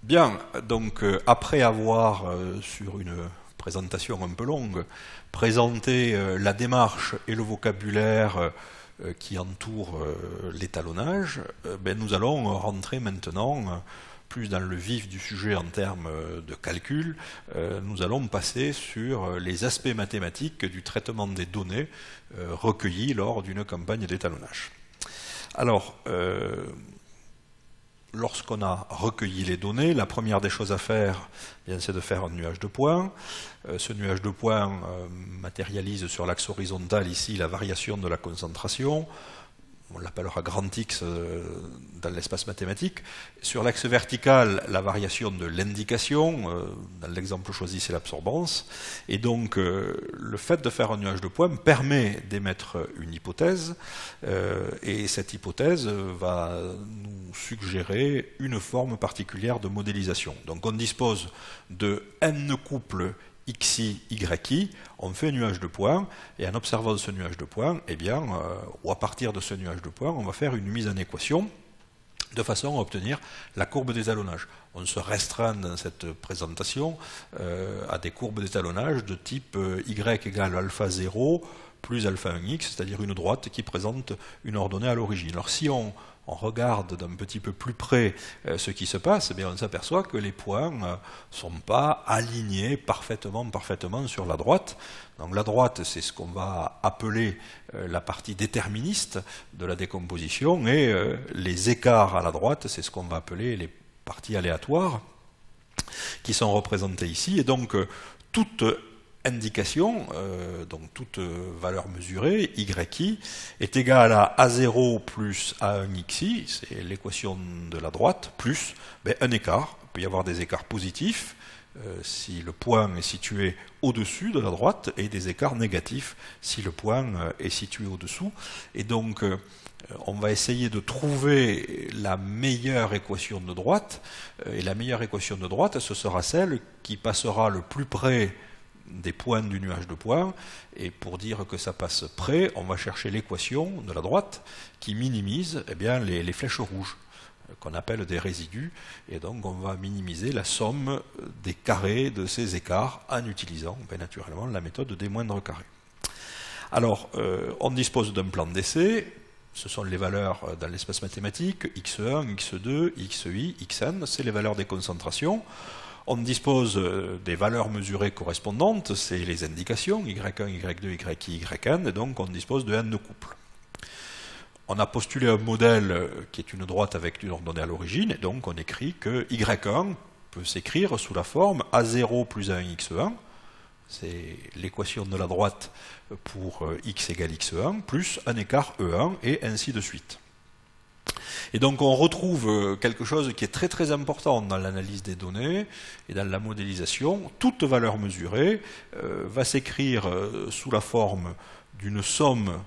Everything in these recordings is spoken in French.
Bien, donc après avoir, sur une présentation un peu longue, présenté la démarche et le vocabulaire qui entourent l'étalonnage, ben, nous allons rentrer maintenant plus dans le vif du sujet en termes de calcul. Nous allons passer sur les aspects mathématiques du traitement des données recueillies lors d'une campagne d'étalonnage. Alors, lorsqu'on a recueilli les données, la première des choses à faire, c'est de faire un nuage de points. Ce nuage de points matérialise sur l'axe horizontal ici la variation de la concentration. On l'appellera grand X dans l'espace mathématique. Sur l'axe vertical, la variation de l'indication. Dans l'exemple choisi, c'est l'absorbance. Et donc, le fait de faire un nuage de points permet d'émettre une hypothèse. Et cette hypothèse va nous suggérer une forme particulière de modélisation. Donc, on dispose de n couples xi, yi, on fait un nuage de points, et en observant ce nuage de points, eh bien, ou à partir de ce nuage de points, on va faire une mise en équation de façon à obtenir la courbe d'étalonnage. On se restreint dans cette présentation à des courbes d'étalonnage de type y égale alpha 0 plus alpha 1x, c'est-à-dire une droite qui présente une ordonnée à l'origine. Alors si on regarde d'un petit peu plus près ce qui se passe, eh bien on s'aperçoit que les points ne sont pas alignés parfaitement sur la droite. Donc la droite, c'est ce qu'on va appeler la partie déterministe de la décomposition, et les écarts à la droite, c'est ce qu'on va appeler les parties aléatoires, qui sont représentées ici. Et donc toute indication, donc toute valeur mesurée, yi, est égale à A0 plus A1xi, c'est l'équation de la droite, plus un écart. Il peut y avoir des écarts positifs si le point est situé au-dessus de la droite, et des écarts négatifs si le point est situé au-dessous. Et donc, on va essayer de trouver la meilleure équation de droite, et la meilleure équation de droite, ce sera celle qui passera le plus près des points du nuage de points, et pour dire que ça passe près, on va chercher l'équation de la droite qui minimise les flèches rouges, qu'on appelle des résidus, et donc on va minimiser la somme des carrés de ces écarts en utilisant naturellement la méthode des moindres carrés. Alors, on dispose d'un plan d'essai. Ce sont les valeurs dans l'espace mathématique, x1, x2, xi, xn, c'est les valeurs des concentrations. On dispose des valeurs mesurées correspondantes, c'est les indications, y1, y2, yi, yn, et donc on dispose de n couples. On a postulé un modèle qui est une droite avec une ordonnée à l'origine, et donc on écrit que y1 peut s'écrire sous la forme a0 plus a1x1, c'est l'équation de la droite pour x égale x1, plus un écart e1, et ainsi de suite. Et donc on retrouve quelque chose qui est très très important dans l'analyse des données et dans la modélisation. Toute valeur mesurée va s'écrire sous la forme d'une somme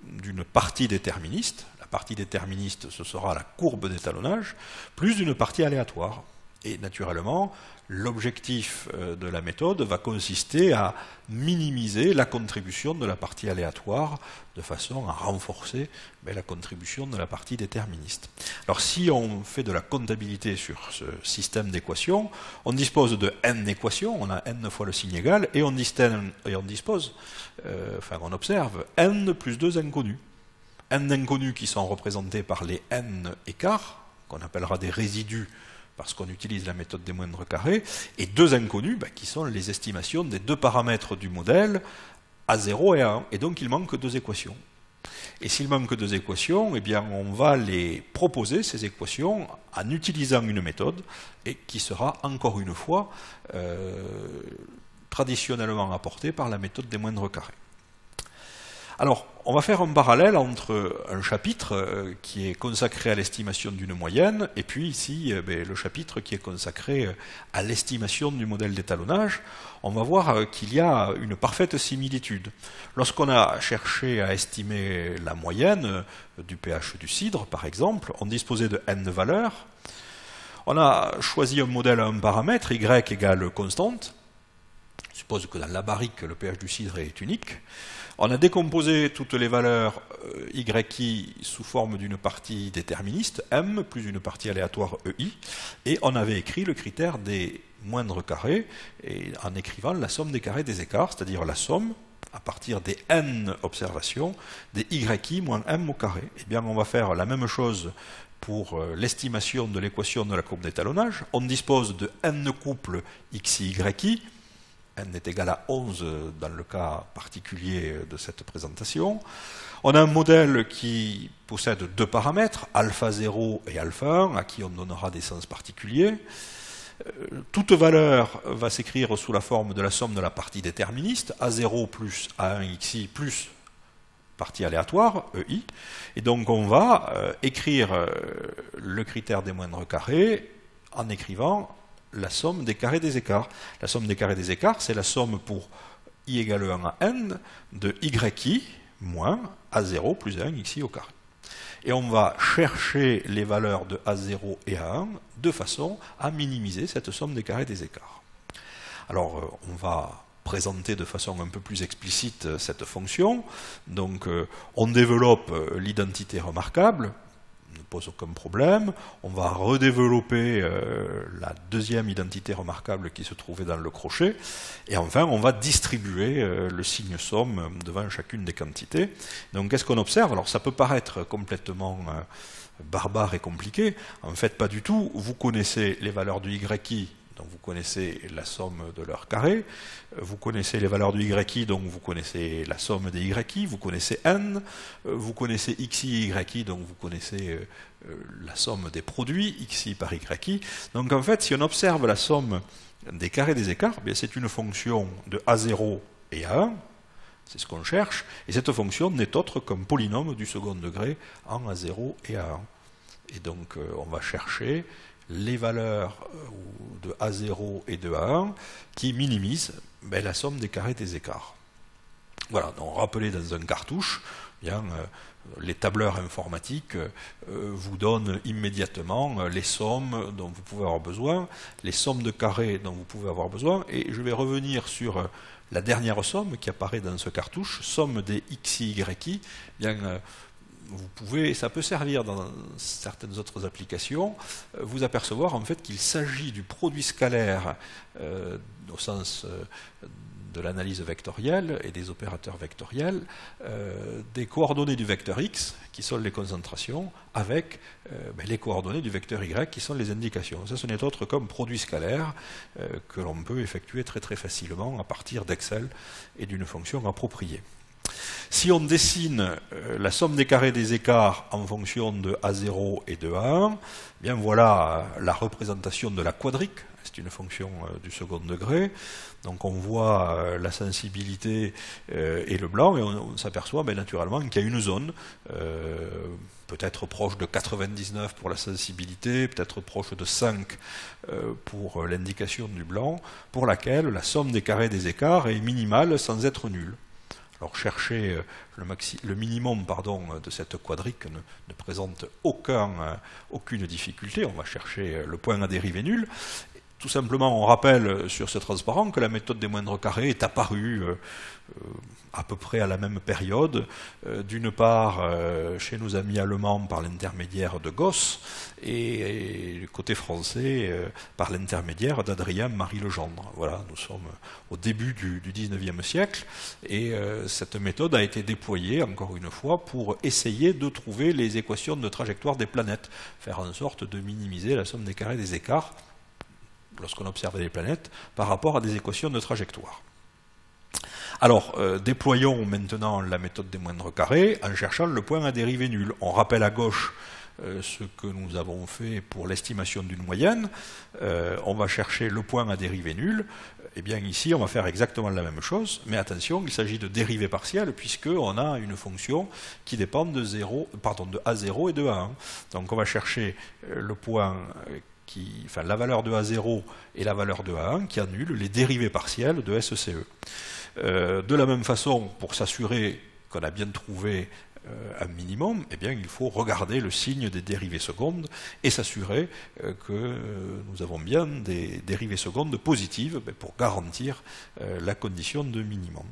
d'une partie déterministe. La partie déterministe, ce sera la courbe d'étalonnage, plus d'une partie aléatoire. Et naturellement, l'objectif de la méthode va consister à minimiser la contribution de la partie aléatoire de façon à renforcer la contribution de la partie déterministe. Alors si on fait de la comptabilité sur ce système d'équations, on dispose de n équations, on a n fois le signe égal, et on observe n plus 2 inconnus. N inconnus qui sont représentés par les n écarts, qu'on appellera des résidus, parce qu'on utilise la méthode des moindres carrés, et deux inconnus, qui sont les estimations des deux paramètres du modèle, A0 et A1. Et donc il manque deux équations. Et s'il manque deux équations, on va les proposer, ces équations, en utilisant une méthode, et qui sera encore une fois traditionnellement apportée par la méthode des moindres carrés. Alors, on va faire un parallèle entre un chapitre qui est consacré à l'estimation d'une moyenne, et puis ici, le chapitre qui est consacré à l'estimation du modèle d'étalonnage. On va voir qu'il y a une parfaite similitude. Lorsqu'on a cherché à estimer la moyenne du pH du cidre, par exemple, on disposait de n valeurs. On a choisi un modèle à un paramètre, y égale constante. suppose que dans la barrique, le pH du cidre est unique. On a décomposé toutes les valeurs YI sous forme d'une partie déterministe, M, plus une partie aléatoire EI, et on avait écrit le critère des moindres carrés, et en écrivant la somme des carrés des écarts, c'est-à-dire la somme, à partir des N observations, des YI moins M au carré. Eh bien, on va faire la même chose pour l'estimation de l'équation de la courbe d'étalonnage. On dispose de N couples XI, YI, N est égal à 11 dans le cas particulier de cette présentation. On a un modèle qui possède deux paramètres, alpha 0 et alpha 1, à qui on donnera des sens particuliers. Toute valeur va s'écrire sous la forme de la somme de la partie déterministe, A0 plus A1XI plus partie aléatoire, EI. Et donc on va écrire le critère des moindres carrés en écrivant la somme des carrés des écarts. La somme des carrés des écarts, c'est la somme pour I égale 1 à n de YI moins A0 plus 1 XI au carré. Et on va chercher les valeurs de A0 et A1 de façon à minimiser cette somme des carrés des écarts. Alors on va présenter de façon un peu plus explicite cette fonction. Donc on développe l'identité remarquable, ne pose aucun problème. On va redévelopper la deuxième identité remarquable qui se trouvait dans le crochet. Et enfin, on va distribuer le signe somme devant chacune des quantités. Donc, qu'est-ce qu'on observe? Alors, ça peut paraître complètement barbare et compliqué. En fait, pas du tout. Vous connaissez les valeurs du YI. Donc vous connaissez la somme de leurs carrés, vous connaissez les valeurs du YI, donc vous connaissez la somme des YI, vous connaissez N, vous connaissez XI et YI, donc vous connaissez la somme des produits, XI par YI. Donc en fait, si on observe la somme des carrés des écarts, c'est une fonction de A0 et A1, c'est ce qu'on cherche, et cette fonction n'est autre qu'un polynôme du second degré en A0 et A1. Et donc on va chercher les valeurs de A0 et de A1 qui minimisent la somme des carrés des écarts. Voilà, donc rappelez dans un cartouche, les tableurs informatiques vous donnent immédiatement les sommes dont vous pouvez avoir besoin, les sommes de carrés dont vous pouvez avoir besoin, et je vais revenir sur la dernière somme qui apparaît dans ce cartouche, somme des XI, YI. Vous pouvez, ça peut servir dans certaines autres applications, vous apercevoir en fait qu'il s'agit du produit scalaire au sens de l'analyse vectorielle et des opérateurs vectoriels, des coordonnées du vecteur x, qui sont les concentrations, avec les coordonnées du vecteur y, qui sont les indications. Ça, ce n'est autre qu'un produit scalaire que l'on peut effectuer très très facilement à partir d'Excel et d'une fonction appropriée. Si on dessine la somme des carrés des écarts en fonction de A0 et de A1, bien voilà la représentation de la quadrique, c'est une fonction du second degré. Donc on voit la sensibilité et le blanc, et on s'aperçoit naturellement qu'il y a une zone, peut-être proche de 99 pour la sensibilité, peut-être proche de 5 pour l'indication du blanc, pour laquelle la somme des carrés des écarts est minimale sans être nulle. Alors chercher le minimum de cette quadrique ne présente aucune difficulté. On va chercher le point à dérivée nulle. Tout simplement, on rappelle sur ce transparent que la méthode des moindres carrés est apparue à peu près à la même période, d'une part chez nos amis allemands par l'intermédiaire de Gauss, et du côté français par l'intermédiaire d'Adrien-Marie Legendre. Voilà, nous sommes au début du XIXe siècle, et cette méthode a été déployée, encore une fois, pour essayer de trouver les équations de trajectoire des planètes, faire en sorte de minimiser la somme des carrés des écarts lorsqu'on observe les planètes par rapport à des équations de trajectoire. Alors, déployons maintenant la méthode des moindres carrés en cherchant le point à dérivée nulle. On rappelle à gauche ce que nous avons fait pour l'estimation d'une moyenne. On va chercher le point à dérivée nulle. Eh bien ici, on va faire exactement la même chose, mais attention, il s'agit de dérivée partielle, puisqu'on a une fonction qui dépend de A0 et de A1. Donc on va chercher le point la valeur de A0 et la valeur de A1 qui annulent les dérivées partielles de SCE. De la même façon, pour s'assurer qu'on a bien trouvé un minimum, eh bien, il faut regarder le signe des dérivées secondes et s'assurer que nous avons bien des dérivées secondes positives pour garantir la condition de minimum.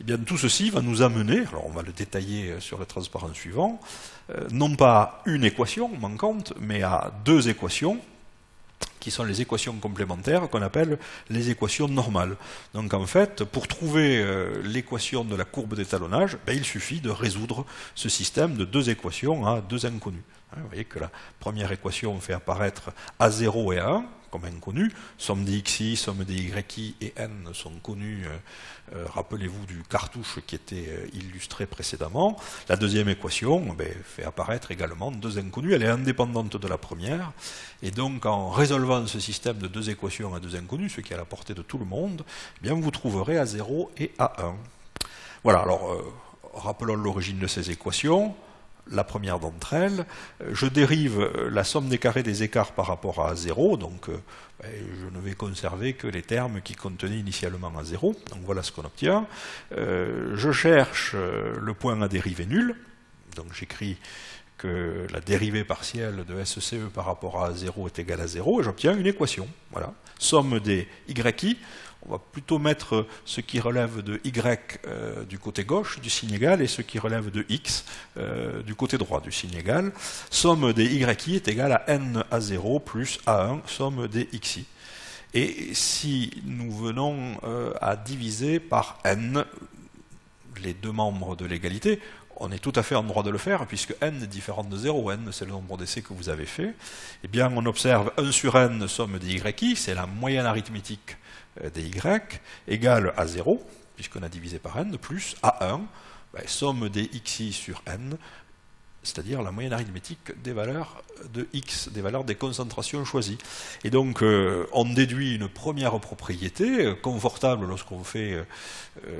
Eh bien, tout ceci va nous amener, alors on va le détailler sur le transparent suivant, non pas une équation manquante, mais à deux équations, qui sont les équations complémentaires qu'on appelle les équations normales. Donc en fait, pour trouver l'équation de la courbe d'étalonnage, il suffit de résoudre ce système de deux équations à deux inconnus. Vous voyez que la première équation fait apparaître A0 et A1 comme inconnus, somme des xi, somme des yi et n sont connus, rappelez-vous du cartouche qui était illustré précédemment. La deuxième équation fait apparaître également deux inconnus, elle est indépendante de la première, et donc en résolvant ce système de deux équations à deux inconnus, ce qui est à la portée de tout le monde, eh bien vous trouverez A0 et A1. Voilà, alors rappelons l'origine de ces équations. La première d'entre elles, je dérive la somme des carrés des écarts par rapport à 0, donc je ne vais conserver que les termes qui contenaient initialement à 0, donc voilà ce qu'on obtient. Je cherche le point à dérivée nulle, donc j'écris que la dérivée partielle de SCE par rapport à 0 est égale à 0, et j'obtiens une équation, voilà. Somme des yi, on va plutôt mettre ce qui relève de y du côté gauche du signe égal et ce qui relève de x du côté droit du signe égal. Somme des yi est égale à n à 0 plus a1, somme des xi. Et si nous venons à diviser par n les deux membres de l'égalité, on est tout à fait en droit de le faire, puisque n est différent de 0, n c'est le nombre d'essais que vous avez fait. Eh bien, on observe 1 sur n, somme des yi, c'est la moyenne arithmétique des y, égale à 0, puisqu'on a divisé par n, plus a1, somme des xi sur n, c'est-à-dire la moyenne arithmétique des valeurs de x, des valeurs des concentrations choisies. Et donc, on déduit une première propriété confortable lorsqu'on fait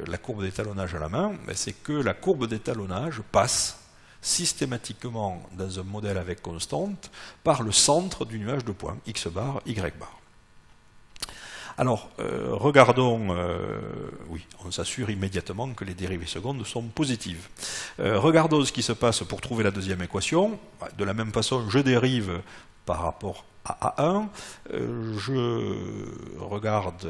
la courbe d'étalonnage à la main, c'est que la courbe d'étalonnage passe systématiquement dans un modèle avec constante par le centre du nuage de points, x bar, y bar. Alors, regardons, oui, on s'assure immédiatement que les dérivées secondes sont positives. Regardons ce qui se passe pour trouver la deuxième équation. De la même façon, je dérive par rapport à A1, je regarde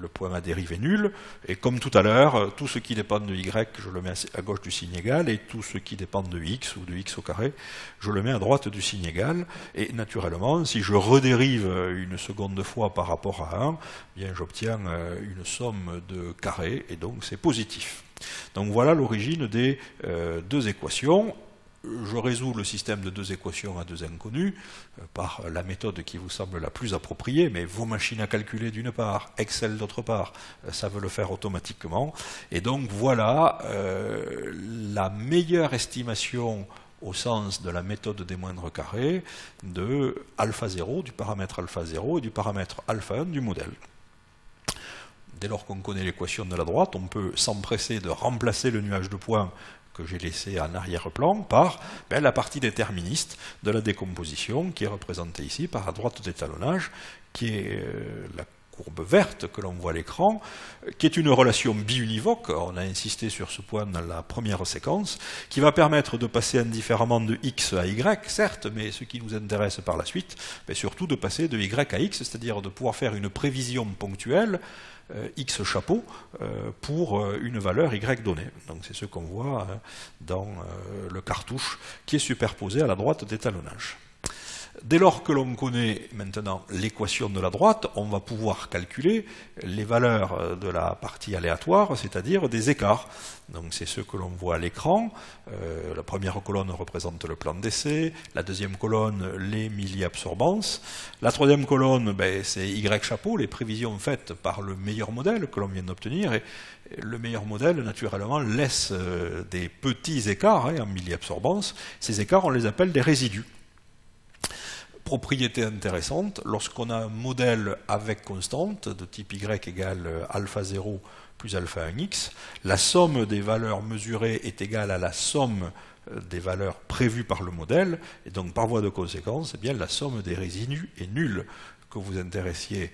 le point à dérivée nulle, et comme tout à l'heure, tout ce qui dépend de y, je le mets à gauche du signe égal, et tout ce qui dépend de x ou de x au carré, je le mets à droite du signe égal, et naturellement, si je redérive une seconde fois par rapport à 1, bien j'obtiens une somme de carrés, et donc c'est positif. Donc voilà l'origine des deux équations. Je résous le système de deux équations à deux inconnus par la méthode qui vous semble la plus appropriée, mais vos machines à calculer d'une part, Excel d'autre part, ça veut le faire automatiquement. Et donc voilà la meilleure estimation au sens de la méthode des moindres carrés de alpha 0, du paramètre alpha 0 et du paramètre alpha 1 du modèle. Dès lors qu'on connaît l'équation de la droite, on peut s'empresser de remplacer le nuage de points que j'ai laissé en arrière-plan par la partie déterministe de la décomposition qui est représentée ici par la droite d'étalonnage, qui est la courbe verte que l'on voit à l'écran, qui est une relation biunivoque, on a insisté sur ce point dans la première séquence, qui va permettre de passer indifféremment de x à y, certes, mais ce qui nous intéresse par la suite, surtout de passer de y à x, c'est-à-dire de pouvoir faire une prévision ponctuelle x chapeau pour une valeur y donnée. Donc c'est ce qu'on voit dans le cartouche qui est superposé à la droite d'étalonnage. Dès lors que l'on connaît maintenant l'équation de la droite, on va pouvoir calculer les valeurs de la partie aléatoire, c'est-à-dire des écarts. Donc c'est ce que l'on voit à l'écran. La première colonne représente le plan d'essai, la deuxième colonne les milliabsorbances, la troisième colonne c'est Y chapeau, les prévisions faites par le meilleur modèle que l'on vient d'obtenir, et le meilleur modèle naturellement laisse des petits écarts en milliabsorbances. Ces écarts on les appelle des résidus. Propriété intéressante, lorsqu'on a un modèle avec constante de type y égale alpha 0 plus alpha 1x, la somme des valeurs mesurées est égale à la somme des valeurs prévues par le modèle, et donc par voie de conséquence, eh bien, la somme des résidus est nulle, que vous intéressiez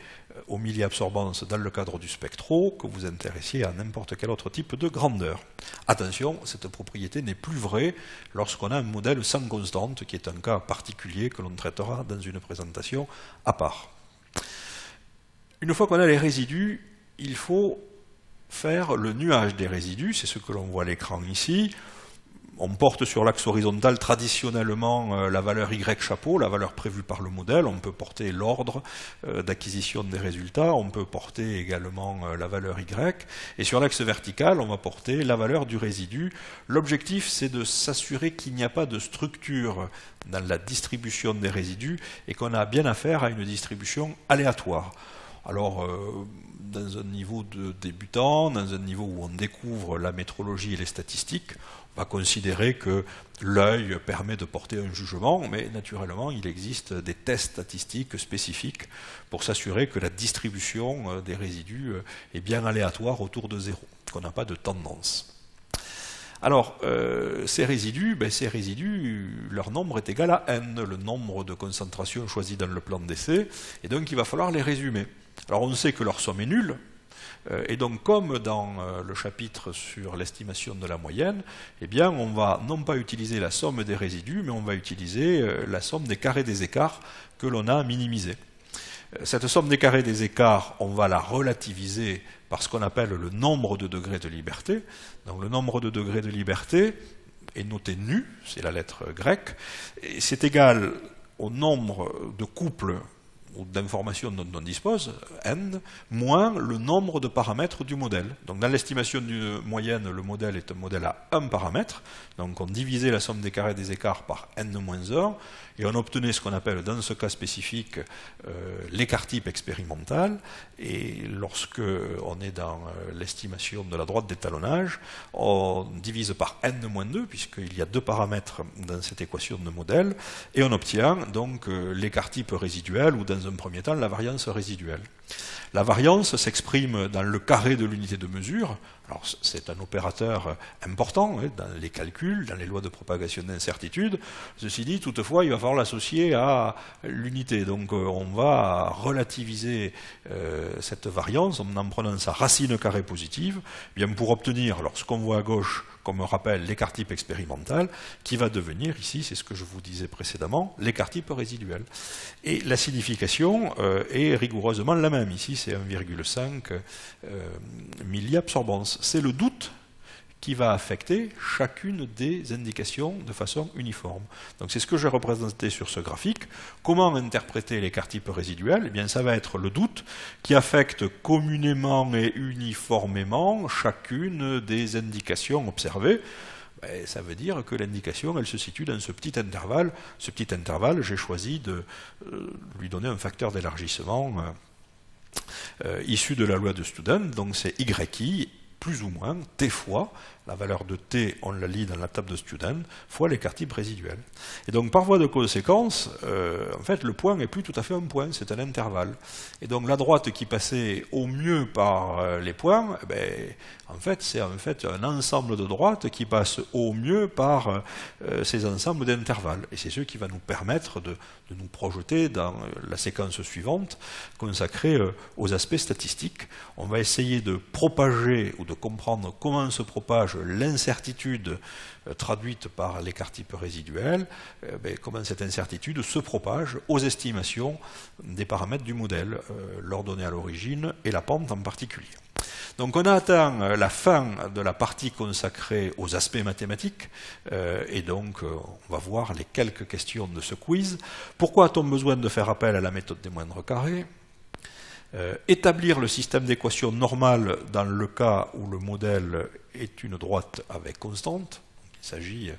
au miliabsorbance dans le cadre du spectro, que vous intéressiez à n'importe quel autre type de grandeur. Attention, cette propriété n'est plus vraie lorsqu'on a un modèle sans constante, qui est un cas particulier que l'on traitera dans une présentation à part. Une fois qu'on a les résidus, il faut faire le nuage des résidus, c'est ce que l'on voit à l'écran ici. On porte sur l'axe horizontal traditionnellement la valeur Y chapeau, la valeur prévue par le modèle. On peut porter l'ordre d'acquisition des résultats, on peut porter également la valeur Y. Et sur l'axe vertical, on va porter la valeur du résidu. L'objectif, c'est de s'assurer qu'il n'y a pas de structure dans la distribution des résidus et qu'on a bien affaire à une distribution aléatoire. Alors, dans un niveau de débutant, dans un niveau où on découvre la métrologie et les statistiques, on va considérer que l'œil permet de porter un jugement, mais naturellement, il existe des tests statistiques spécifiques pour s'assurer que la distribution des résidus est bien aléatoire autour de 0, qu'on n'a pas de tendance. Alors, ces résidus, leur nombre est égal à n, le nombre de concentrations choisies dans le plan d'essai, et donc il va falloir les résumer. Alors on sait que leur somme est nulle, et donc comme dans le chapitre sur l'estimation de la moyenne, eh bien on va non pas utiliser la somme des résidus, mais on va utiliser la somme des carrés des écarts que l'on a minimisés. Cette somme des carrés des écarts, on va la relativiser par ce qu'on appelle le nombre de degrés de liberté. Donc le nombre de degrés de liberté est noté nu, c'est la lettre grecque, et c'est égal au nombre de couples ou d'informations dont on dispose, n, moins le nombre de paramètres du modèle. Donc dans l'estimation d'une moyenne, le modèle est un modèle à un paramètre, donc on divisait la somme des carrés des écarts par n-1, et on obtenait ce qu'on appelle dans ce cas spécifique l'écart type expérimental, et lorsque on est dans l'estimation de la droite d'étalonnage, on divise par n-2, puisqu'il y a deux paramètres dans cette équation de modèle, et on obtient donc l'écart type résiduel, ou dans un premier temps la variance résiduelle. La variance s'exprime dans le carré de l'unité de mesure. Alors c'est un opérateur important dans les calculs, dans les lois de propagation d'incertitude. Ceci dit, toutefois, il va falloir l'associer à l'unité. Donc on va relativiser cette variance en prenant sa racine carrée positive, bien pour obtenir, lorsqu'on voit à gauche, comme rappelle l'écart type expérimental, qui va devenir ici, c'est ce que je vous disais précédemment, l'écart type résiduel. Et la signification est rigoureusement la même. Ici, c'est 1,5 milliabsorbance. C'est le doute qui va affecter chacune des indications de façon uniforme. Donc c'est ce que j'ai représenté sur ce graphique. Comment interpréter l'écart type résiduel? Eh bien, ça va être le doute qui affecte communément et uniformément chacune des indications observées. Ça veut dire que l'indication, elle se situe dans ce petit intervalle. Ce petit intervalle, j'ai choisi de lui donner un facteur d'élargissement issu de la loi de Student, donc c'est YI, plus ou moins, t fois, la valeur de t, on la lit dans la table de Student, fois l'écart type résiduel. Et donc par voie de conséquence, en fait, le point n'est plus tout à fait un point, c'est un intervalle. Et donc la droite qui passait au mieux par les points, en fait, c'est un ensemble de droites qui passe au mieux par ces ensembles d'intervalles. Et c'est ce qui va nous permettre de nous projeter dans la séquence suivante, consacrée aux aspects statistiques. On va essayer de propager ou de comprendre comment se propage l'incertitude traduite par l'écart type résiduel, comment cette incertitude se propage aux estimations des paramètres du modèle, l'ordonnée à l'origine et la pente en particulier. Donc on a atteint la fin de la partie consacrée aux aspects mathématiques, et donc on va voir les quelques questions de ce quiz. Pourquoi a-t-on besoin de faire appel à la méthode des moindres carrés? Établir le système d'équations normales dans le cas où le modèle est une droite avec constante. Il s'agit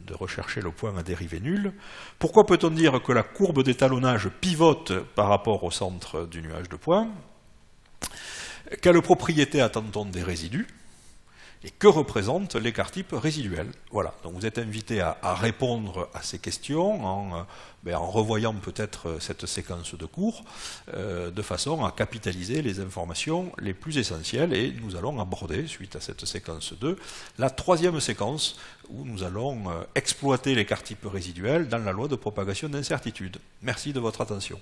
de rechercher le point à dérivée nulle. Pourquoi peut-on dire que la courbe d'étalonnage pivote par rapport au centre du nuage de points? Quelle propriété attend-on des résidus? Et que représentent l'écart type résiduel? Voilà, donc vous êtes invité à répondre à ces questions en revoyant peut-être cette séquence de cours, de façon à capitaliser les informations les plus essentielles. Et nous allons aborder, suite à cette séquence 2, la troisième séquence où nous allons exploiter l'écart type résiduel dans la loi de propagation d'incertitude. Merci de votre attention.